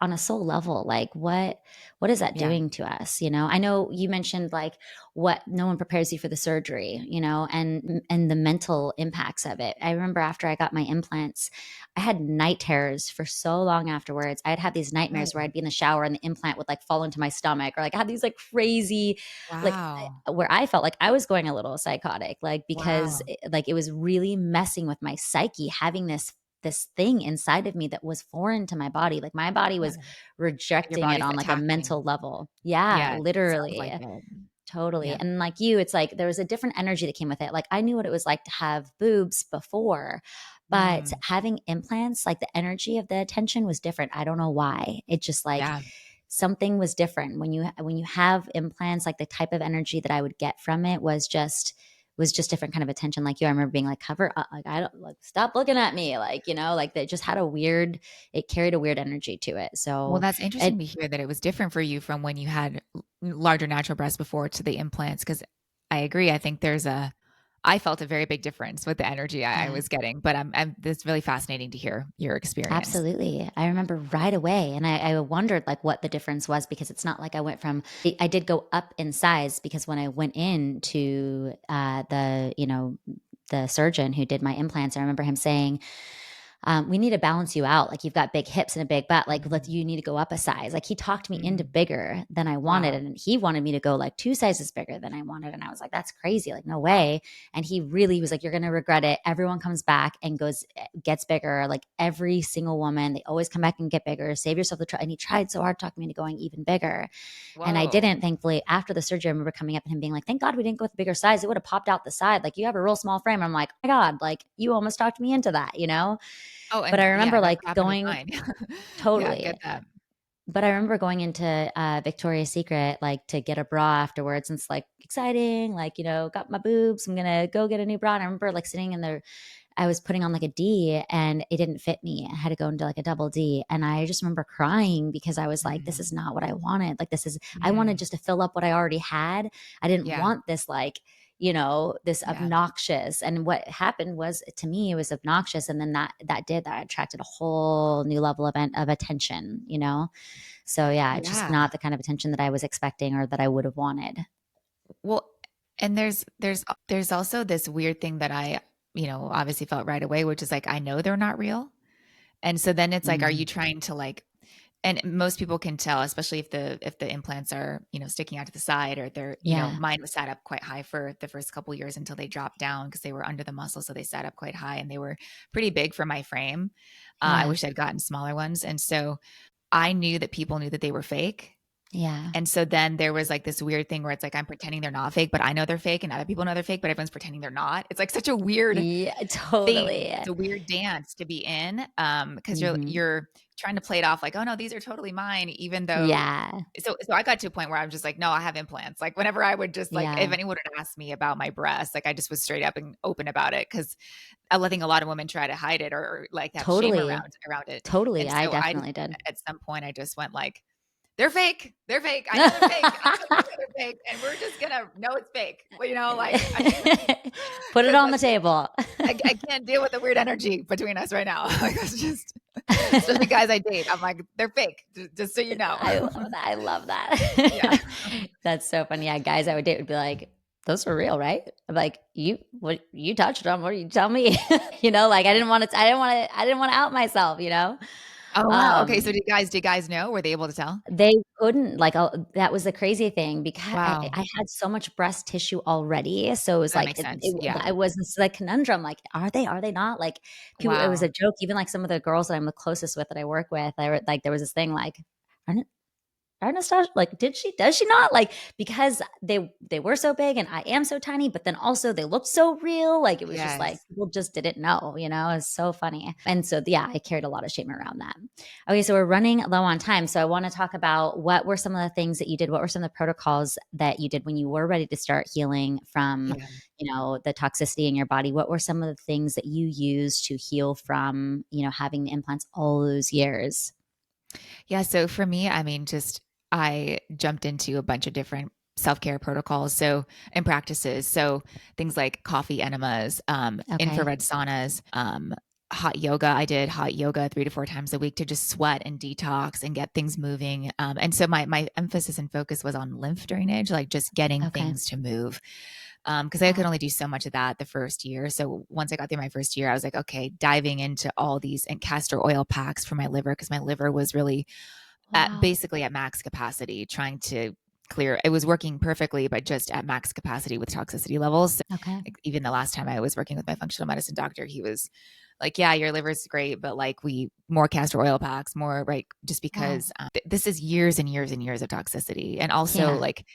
on a soul level. Like, what is that Yeah. doing to us? I know you mentioned, like, what no one prepares you for the surgery, and the mental impacts of it. I remember after I got my implants, I had night terrors for so long afterwards. I'd have these nightmares where Really? I'd be in the shower and the implant would like fall into my stomach, or like I had these like crazy, like, Wow. where I felt like I was going a little psychotic, like, because Wow. like it was really messing with my psyche, having this thing inside of me that was foreign to my body. Like, my body Yeah. was Your rejecting it body's on like a attacking. mental level. Yeah, Yes, it sounds like literally. it. Totally. Yeah. And like you, it's like there was a different energy that came with it. Like, I knew what it was like to have boobs before, but Mm, having implants, like, the energy of the attention was different. I don't know why. It just, like, yeah. something was different when you have implants. Like, the type of energy that I would get from it was just different kind of attention. Like you, I remember being like, cover up, like, I don't, like, stop looking at me, like, like they just had it carried a weird energy to it. Well, So that's it interesting to hear that it was different for you from when you had larger natural breasts before to the implants, because I agree. I think there's a I felt a very big difference with the energy I Yeah. was getting, but it's really fascinating to hear your experience. Absolutely. I remember right away. And I wondered like what the difference was because it's not like I went from, I did go up in size because when I went in to the surgeon who did my implants, I remember him saying, we need to balance you out. Like you've got big hips and a big butt. Like Mhm. you need to go up a size. Like he talked me into Mhm. bigger than I wanted, Wow. and he wanted me to go like 2 sizes bigger than I wanted. And I was like, that's crazy. Like no way. And he really was like, you're gonna regret it. Everyone comes back and gets bigger. Like every single woman, they always come back and get bigger. Save yourself the trouble. And he tried so hard to talk me into going even bigger. And I Whoa. didn't, thankfully. After the surgery, I remember coming up and him being like, thank God we didn't go with a bigger size. It would have popped out the side. Like you have a real small frame. I'm like, oh my God, like you almost talked me into that, you know? Oh, But I and yeah, remember that's like happened with going mine. Yeah, totally. get that. But I remember going into Victoria's Secret like to get a bra afterwards, and it's like exciting, like got my boobs. I'm gonna go get a new bra. And I remember like sitting in there. I was putting on like a D and it didn't fit me. I had to go into like a double D. And I just remember crying because I was like, this Mhm. is not what I wanted. Like, I wanted Mhm. just to fill up what I already had. I didn't Yeah. want this, like, this Yeah. obnoxious. And what happened was to me, it was obnoxious. And then that attracted a whole new level of attention, So yeah, it's just Yeah. not the kind of attention that I was expecting or that I would have wanted. Well, and there's also this weird thing that I, obviously felt right away, which is like, I know they're not real. And so then it's like, are you Mm, trying to like, and most people can tell, especially if the implants are, sticking out to the side, or they're, yeah. mine was sat up quite high for the first couple years until they dropped down because they were under the muscle. So they sat up quite high and they were pretty big for my frame. I Yeah. wish I'd gotten smaller ones. And so I knew that people knew that they were fake. Yeah. And so then there was like this weird thing where it's like I'm pretending they're not fake, but I know they're fake and other people know they're fake, but everyone's pretending they're not. It's like such a weird Yeah, thing. totally. It's a weird dance to be in, because Mhm. you're trying to play it off like, "Oh, no, these are totally mine," even though Yeah. so I got to a point where I'm just like, "No, I have implants." Like, whenever I would just like if Yeah. anyone would ask me about my breasts, like, I just was straight up and open about it because I think a lot of women try to hide it or like have shame Totally. around it. Totally, And I so I just definitely did. at some point, I just went like, "They're fake. They're fake. I know they're fake. I know you know they're fake, and we're just gonna know it's fake." Well, like, Put it because on the table. I can't deal with the weird energy between us right now. Like, it's just, especially guys I date. I'm like, they're fake, just so you know. I love that, I love Yeah. that. That's so funny. Yeah, guys I would date would be like, "Those are real, right?" I'm like, you touched them, what do you tell me?" Like I didn't wanna out myself, Oh, wow. Okay. So Um did guys know? Were they able to tell? They couldn't, like, that was the crazy thing because Wow. I had so much breast tissue already, so it was That like makes sense. Yeah. I was this, like, conundrum, like, are they not? Like, people it was a Wow. joke, even, like, some of the girls that I'm the closest with that I work with, I were like, there was this thing, like, "Aren't Nastasha, like, does she not?" Like, because they were so big and I am so tiny, but then also they looked so real, like, it was just like, Yes. people just didn't know, It's so funny. And so, yeah, I carried a lot of shame around that. Okay, so we're running low on time, so I wanna talk about what were some of the things that you did? What were some of the protocols that you did when you were ready to start healing from, Yeah. the toxicity in your body? What were some of the things that you used to heal from, having the implants all those years? Yeah. So for me, I mean, just I jumped into a bunch of different self-care protocols and practices. So things like coffee enemas, Okay, infrared saunas, hot yoga. I did hot yoga 3 to 4 times a week to just sweat and detox and get things moving. And so my emphasis and focus was on lymph drainage, like just getting okay. things to move. Because I could Wow. only do so much of that the first year. So once I got through my first year, I was like, okay, diving into all these and castor oil packs for my liver because my liver was really Wow. basically at max capacity, trying to clear. It was working perfectly, but just at max capacity with toxicity levels. Okay. Like, even the last time I was working with my functional medicine doctor, he was like, "Yeah, your liver's great, but like we more castor oil packs, more right, just Wow. because this is years and years and years of toxicity, and also Yeah. like."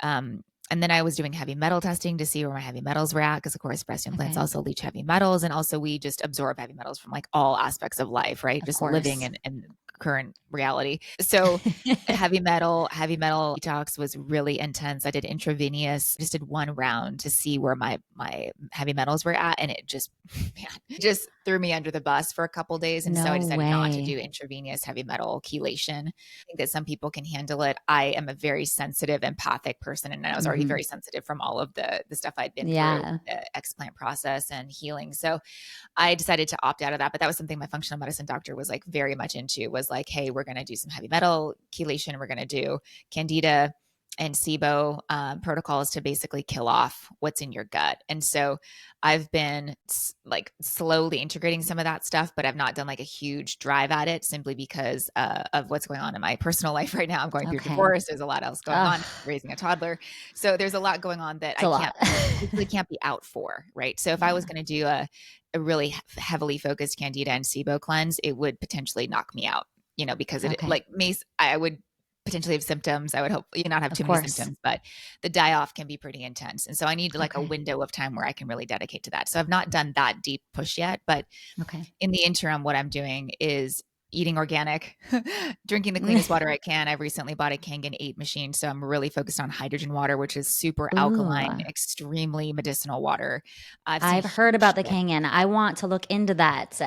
Um, and then I was doing heavy metal testing to see where my heavy metals were at, because of course breast implants Okay. also leach heavy metals, and also we just absorb heavy metals from like all aspects of life, right? Of Just living course. and current reality. So heavy metal detox was really intense. I did intravenous, just did one round to see where my heavy metals were at. And it just, man, just threw me under the bus for a couple days. And so I No decided not to way. do intravenous heavy metal chelation. I think that some people can handle it. I am a very sensitive, empathic person. And I was already very sensitive from all of the stuff I'd been through, Yeah. the explant process and healing. So I decided to opt out of that, but that was something my functional medicine doctor was like very much into, was like, hey, we're going to do some heavy metal chelation. We're going to do candida and SIBO protocols to basically kill off what's in your gut. And so I've been like slowly integrating some of that stuff, but I've not done like a huge drive at it simply because of what's going on in my personal life right now. I'm going through Okay. divorce. There's a lot else going on, raising a toddler. So there's a lot going on that It's I a lot. basically can't be out for, right? So if I was Yeah. going to do a really heavily focused candida and SIBO cleanse, it would potentially knock me out, because it Okay. like I would potentially have symptoms. I would hope not have Of too many course. symptoms, but the die off can be pretty intense. And so I need like a Okay. window of time where I can really dedicate to that. So I've not done that deep push yet, but Okay. in the interim, what I'm doing is eating organic, drinking the cleanest water I can. I've recently bought a Kangen 8 machine. So I'm really focused on hydrogen water, which is super Ooh. alkaline, extremely medicinal water. I've seen I've heard huge about the shifts. Kangen. I want to look into that.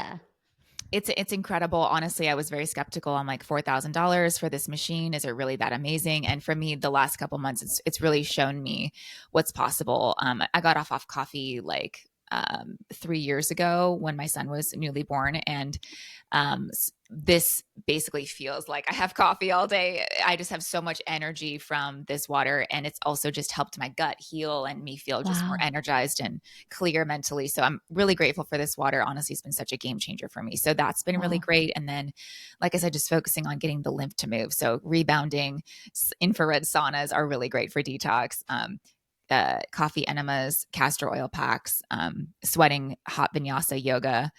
It's incredible. Honestly, I was very skeptical. I'm like $4,000 for this machine. Is it really that amazing? And for me, the last couple months, it's really shown me what's possible. I got off coffee like 3 years ago when my son was newly born, and this basically feels like I have coffee all day. I just have so much energy from this water, and it's also just helped my gut heal and me feel just more Wow. energized and clear mentally. So I'm really grateful for this water. Honestly, it's been such a game changer for me. So that's been really Wow. great. And then, like I said, just focusing on getting the lymph to move. So rebounding, infrared saunas are really great for detox. Coffee enemas, castor oil packs, sweating, hot vinyasa yoga,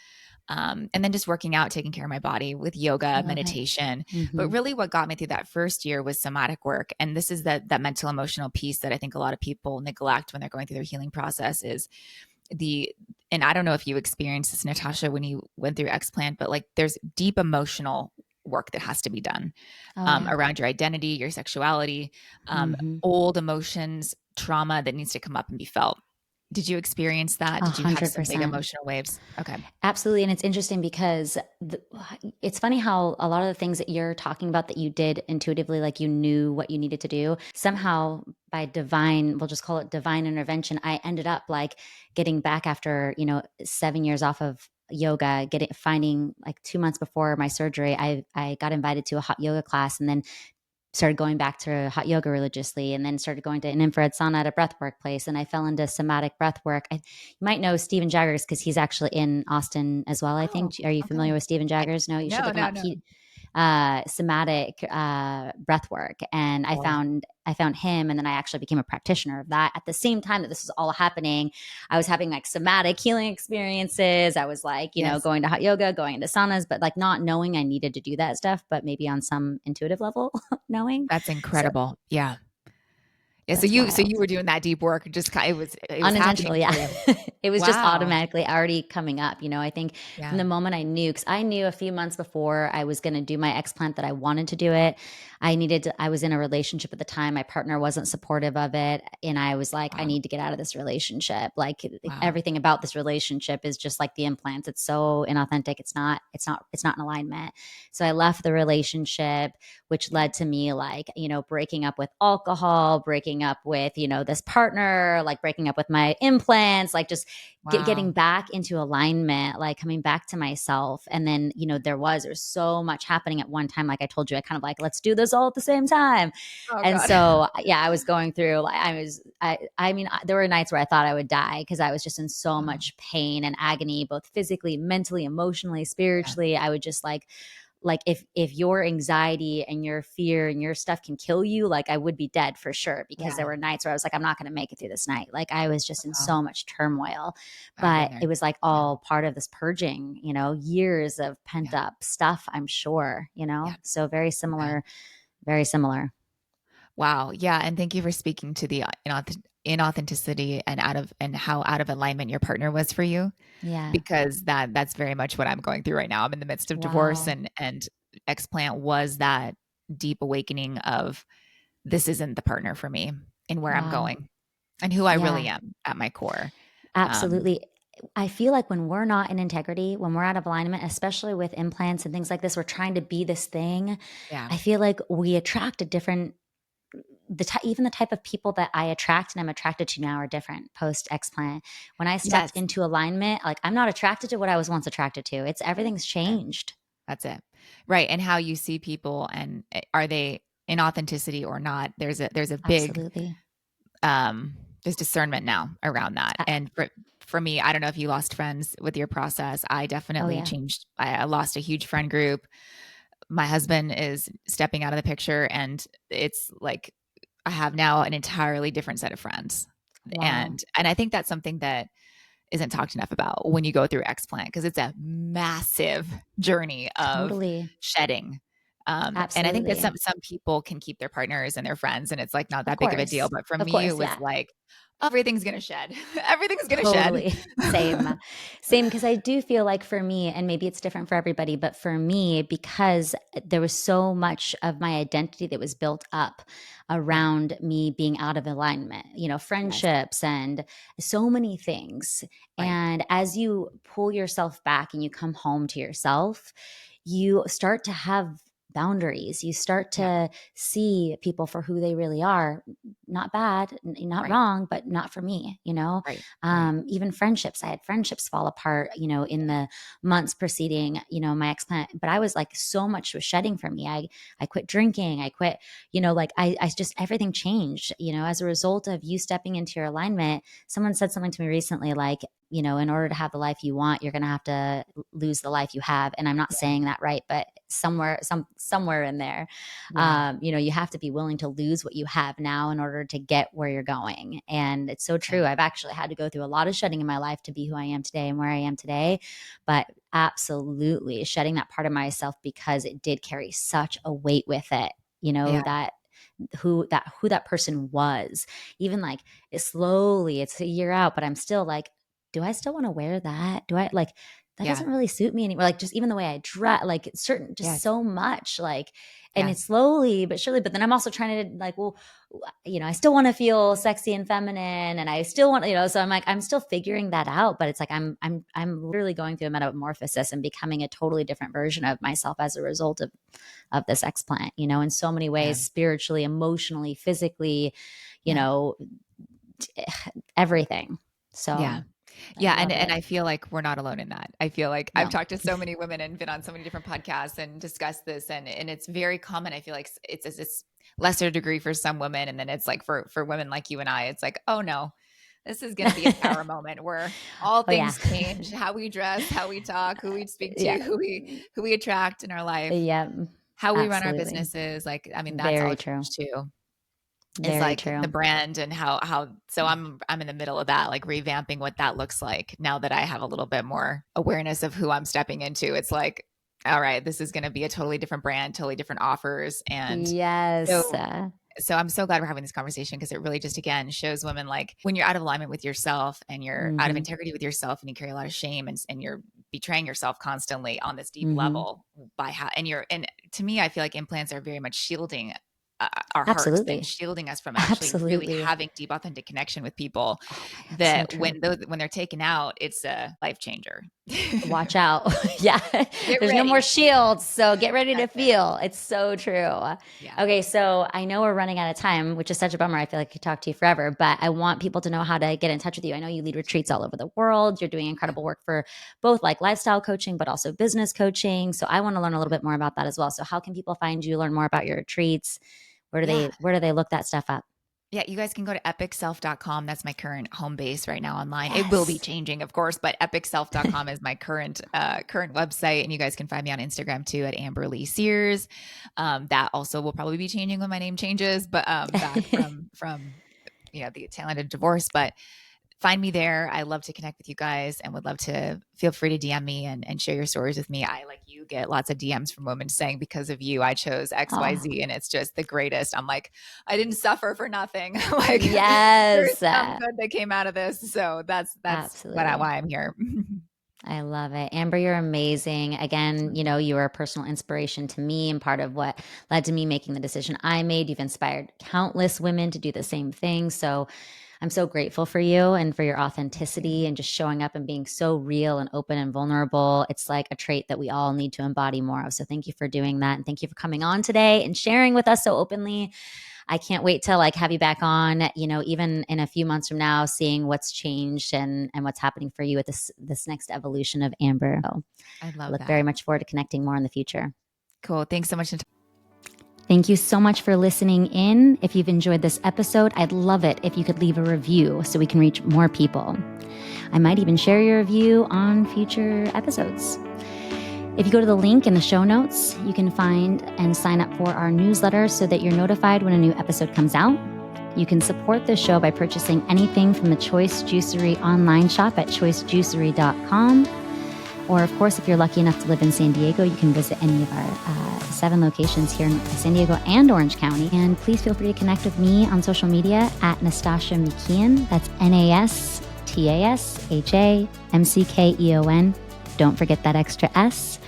and then just working out, taking care of my body with I yoga, love it. meditation. But Mm-hmm. really what got me through that first year was somatic work. And this is that mental emotional piece that I think a lot of people neglect when they're going through their healing process is and I don't know if you experienced this, Natasha, when you went through explant, but like there's deep emotional work that has to be done Oh, yeah. around your identity, your sexuality, Mm-hmm. old emotions, trauma that needs to come up and be felt. Did you experience that? A Did you have hundred some big percent. emotional waves? Okay. Absolutely. And it's interesting because it's funny how a lot of the things that you're talking about that you did intuitively, like you knew what you needed to do, somehow by divine, we'll just call it divine intervention, I ended up like getting back after, 7 years off of yoga, finding like 2 months before my surgery, I got invited to a hot yoga class and then started going back to hot yoga religiously and then started going to an infrared sauna at a breathwork place. And I fell into somatic breathwork. You might know Steven Jaggers because he's actually in Austin as well, I Oh, think. Are you okay. familiar with Steven I Jaggers? No, you should no, look him no, up. no. Somatic breath work, and I Cool. found him, and then I actually became a practitioner of that. At the same time that this was all happening, I was having like somatic healing experiences. I was like, Yes. going to hot yoga, going into saunas, but like not knowing I needed to do that stuff, but maybe on some intuitive level knowing. That's So incredible. Yeah. Yeah. So that's you wild. were doing that deep work. Just it was happening Unintentional, yeah. for you. It was just Wow. automatically already coming up, I think from Yeah. the moment I knew, because I knew a few months before I was gonna do my explant that I wanted to do it. I was in a relationship at the time, my partner wasn't supportive of it, and I was like, "I Wow. need to get out of this relationship." Like, Wow. everything about this relationship is just like the implants, it's so inauthentic, it's not in alignment. So I left the relationship, which Yeah. led to me like, breaking up with alcohol, breaking up with, this partner, like breaking up with my implants, like just getting Wow. back into alignment, like coming back to myself. And then, there was so much happening at one time. Like I told you, I kind of like, let's do this all at the same time. Oh And God. so, yeah, I was going through, like, there were nights where I thought I would die because I was just in so Wow. much pain and agony, both physically, mentally, emotionally, Yeah. spiritually. I would just like if your anxiety and your fear and your stuff can kill you, like I would be dead for sure, because there Yeah. were nights where I was like, I'm not going to make it through this night. Like I was just in Wow. so much turmoil. I've been But there. it was like Yeah. all part of this purging, years of pent Yeah. up stuff, I'm sure, Yeah. so very Yeah. similar, very similar. Wow. Yeah. And thank you for speaking to the inauthenticity and how out of alignment your partner was for you, Yeah. because that's very much what I'm going through right now. I'm in the midst of divorce Wow. and explant was that deep awakening of this isn't the partner for me and where I'm Wow. going and who I really Yeah, am at my core. Um, absolutely. I feel like when we're not in integrity, when we're out of alignment, especially with implants and things like this, we're trying to be this thing. yeah. I feel like we attract a different even the type of people that I attract and I'm attracted to now are different post explant. When I stepped Yes. into alignment, like I'm not attracted to what I was once attracted to. It's everything's Okay. changed. That's it. Right. And how you see people and are they in authenticity or not? There's a big Absolutely. um there's discernment now around that. Uh, And for me, I don't know if you lost friends with your process. I oh definitely yeah. changed. I lost a huge friend group. My husband is stepping out of the picture and it's like I have now an entirely different set of friends. Wow. And I think that's something that isn't talked enough about when you go through explant because it's a massive journey of Totally. shedding. And I think that Absolutely. some people can keep their partners and their friends, and it's like not Of that big of a deal. course. But for Of me, it course. was Yeah. like everything's gonna shed. Everything's gonna shed. Totally. Same. Same, because I do feel like for me, and maybe it's different for everybody, but for me, because there was so much of my identity that was built up Yeah. around me being out of alignment, Yes. friendships and so many things. Right. And as you pull yourself back and you come home to yourself, you start to have boundaries. You start Yeah. to see people for who they really are. Not bad, not Right. wrong, but not for me, Right. Right. even friendships. I had friendships fall apart, in the months preceding, my explant. But I was like, so much was shedding for me. I quit drinking. I quit, like I just everything changed. As a result of you stepping into your alignment. Someone said something to me recently, like, in order to have the life you want, you're going to have to lose the life you have. And I'm not Yeah. saying that right, but somewhere in there, Yeah. you have to be willing to lose what you have now in order to get where you're going. And it's so Yeah. true. I've actually had to go through a lot of shedding in my life to be who I am today and where I am today. But absolutely shedding that part of myself, because it did carry such a weight with it, Yeah. that who that person was. Even like it's a year out, but I'm still like, do I still want to wear that? Do I like that Yeah. doesn't really suit me anymore. Like just even the way I dress, like certain, just Yes. so much, like, and Yeah. it's slowly but surely. But then I'm also trying to like, well, I still want to feel sexy and feminine, and I still want, so I'm like, I'm still figuring that out. But it's like I'm literally going through a metamorphosis and becoming a totally different version of myself as a result of this explant. In so many Yeah. ways, spiritually, emotionally, physically, you Yeah. know, everything. Yeah. So I Yeah, love and it. I feel like we're not alone in that. I feel like I've No. talked to so many women and been on so many different podcasts and discussed this, and it's very common. I feel like it's lesser degree for some women, and then it's like for women like you and I, it's like, oh no, this is going to be a power moment where all Oh yeah. things change: how we dress, how we talk, who we speak Yeah. to, who we attract in our life, Yeah. how we run our Absolutely. businesses. Like, I mean, that's all Very true. changed too. Is Very like the true. brand and how so I'm in the middle of that, like revamping what that looks like now that I have a little bit more awareness of who I'm stepping into. It's like, all right, this is going to be a totally different brand, totally different offers. And Yes. so so I'm so glad we're having this conversation because it really just again shows women like when you're out of alignment with yourself and you're out of Mm-hmm. integrity with yourself and you carry a lot of shame and you're betraying yourself constantly on this deep Mm-hmm. level by how and to me I feel like implants are very much shielding our hearts and Absolutely. shielding us from actually really Absolutely. having deep authentic connection with people Oh my God. So that true. when they're taken out it's a life changer. Watch out. Yeah. Get There's no more ready. shields. So get ready to That's it. feel. It's so true. Yeah. Okay. So I know we're running out of time, which is such a bummer. I feel like I could talk to you forever, but I want people to know how to get in touch with you. I know you lead retreats all over the world. You're doing Yeah. incredible work for both like lifestyle coaching, but also business coaching. So I want to learn a little bit more about that as well. So how can people find you, learn more about your retreats? Where do Yeah. they look that stuff up? Yeah, you guys can go to epicself.com. That's my current home base right now online. It will be Yes. changing, of course, but epicself.com is my current website. And you guys can find me on Instagram too at Amber Sears. That also will probably be changing when my name changes, but back from the talented divorce. But find me there. I love to connect with you guys and would love to feel free to DM me and share your stories with me. I, like you, get lots of DMs from women saying, because of you, I chose Oh, XYZ. And it's just the greatest. I'm like, I didn't suffer for nothing. Like there's yes. some good that came out of this. So that's Absolutely. why I'm here. I love it. Amber, you're amazing. Again, you were a personal inspiration to me and part of what led to me making the decision I made. You've inspired countless women to do the same thing. So I'm so grateful for you and for your authenticity and just showing up and being so real and open and vulnerable. It's like a trait that we all need to embody more of. So thank you for doing that. And thank you for coming on today and sharing with us so openly. I can't wait to have you back on, even in a few months from now, seeing what's changed and what's happening for you with this next evolution of Amber. So I love look that. very much forward to connecting more in the future. Cool. Thanks so much. Thank you so much for listening in. If you've enjoyed this episode, I'd love it if you could leave a review so we can reach more people. I might even share your review on future episodes. If you go to the link in the show notes, you can find and sign up for our newsletter so that you're notified when a new episode comes out. You can support the show by purchasing anything from the Choice Juicery online shop at choicejuicery.com. Or, of course, if you're lucky enough to live in San Diego, you can visit any of our 7 locations here in San Diego and Orange County. And please feel free to connect with me on social media at Nastasha McKeon. That's NASTASHAMCKEON. Don't forget that extra S.